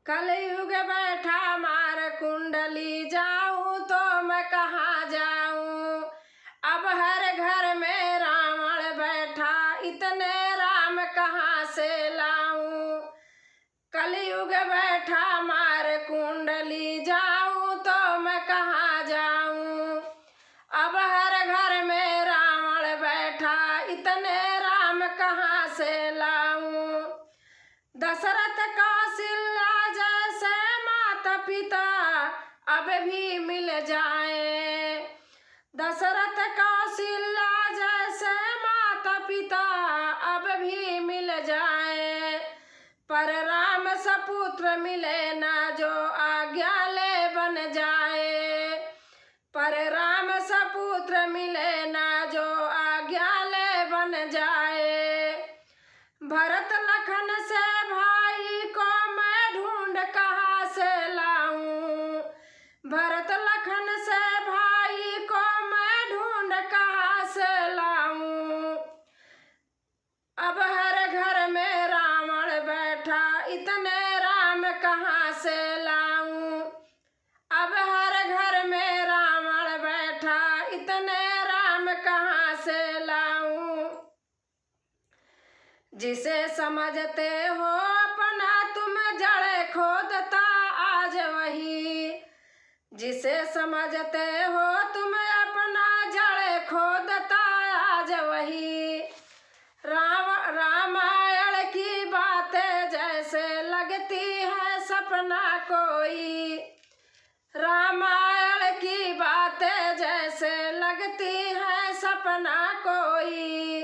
कलयुग बैठा मार कुंडली, जाऊं तो मैं कहाँ जाऊं। अब हर घर में रावण बैठा, इतने राम कहाँ से लाऊं। कलयुग बैठा मार कुंडली, जाऊं तो मैं कहाँ जाऊं। अब हर घर में रावण बैठा, इतने राम कहाँ से लाऊं। दशरथ कौशल्या जैसे माता पिता अब भी मिल जाए। दशरथ कौशल्या जैसे माता पिता अब भी मिल जाए। पर राम सपुत्र मिले ना, जो आज्ञा ले बन जाए। पर राम सपुत्र मिले ना, जो आज्ञा ले बन जाए। भरत लखन से भाई को मैं ढूंढ कहाँ से लाऊं। भरत लखन से भाई को मैं ढूंढ कहाँ से लाऊं। अब हर घर में रावण बैठा, इतने राम कहाँ से लाऊं। अब हर घर में रावण बैठा, इतने राम कहाँ से लाऊं। जिसे समझते हो अपना तुम जड़ खोदता आज वही। जिसे समझते हो तुम अपना जड़ खोदता आज वही। रामायण की बातें जैसे लगती है सपना कोई। रामायण की बातें जैसे लगती है सपना कोई।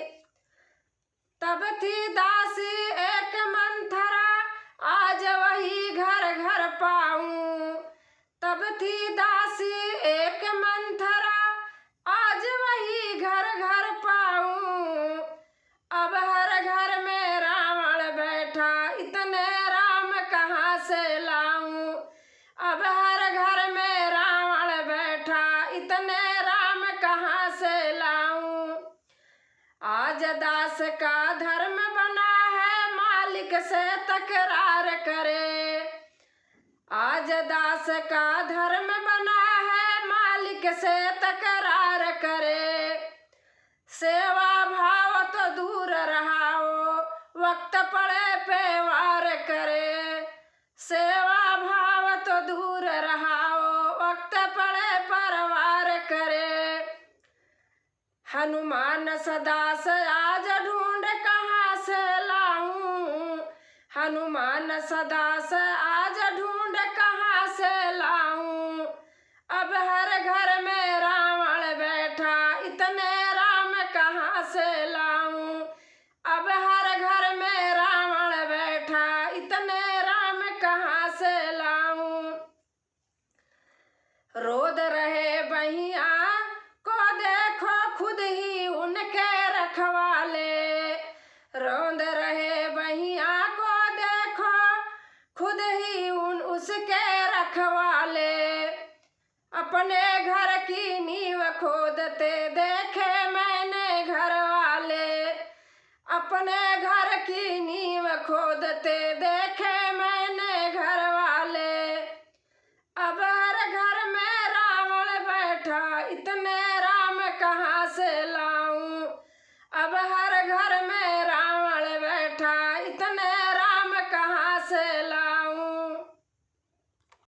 तब थी दासी एक मंथरा, आज वही घर घर पाऊं। तब थी दासी एक मंथरा, आज वही घर घर पाऊं। अब हर घर में रावण बैठा, इतने राम कहाँ से लाऊं। अब हर घर में रावण बैठा, इतने राम कहाँ से लाऊं। आज दास का धर्म बना है मालिक से तकरार करे। आज दास का धर्म बना है मालिक से तकरार करे। सेवा भाव तो दूर रहाओ, वक्त पड़े पे वार करे। सेवा भाव तो दूर रहाओ, वक्त पड़े पर वार करे। हनुमान सदा से आज ढूंढ कहाँ से लाऊं। हनुमान सदा से आज ढूंढ कहाँ से लाऊं। अब हर घर में रावण बैठा, इतने राम कहाँ से लाऊं। अब हर घर में रावण बैठा, इतने राम कहाँ से लाऊं। रोद रहे बहिया को देखो, खुद ही उनके रखवाले। रोंद रहे बहिया को देखो, खुद ही उसके रखवाले। अपने घर की नींव खोदते देखे मैंने घर वाले। अपने घर की नींव खोदते देखे मैंने घर वाले। अब हर घर में रावण बैठा, इतने राम कहाँ से ला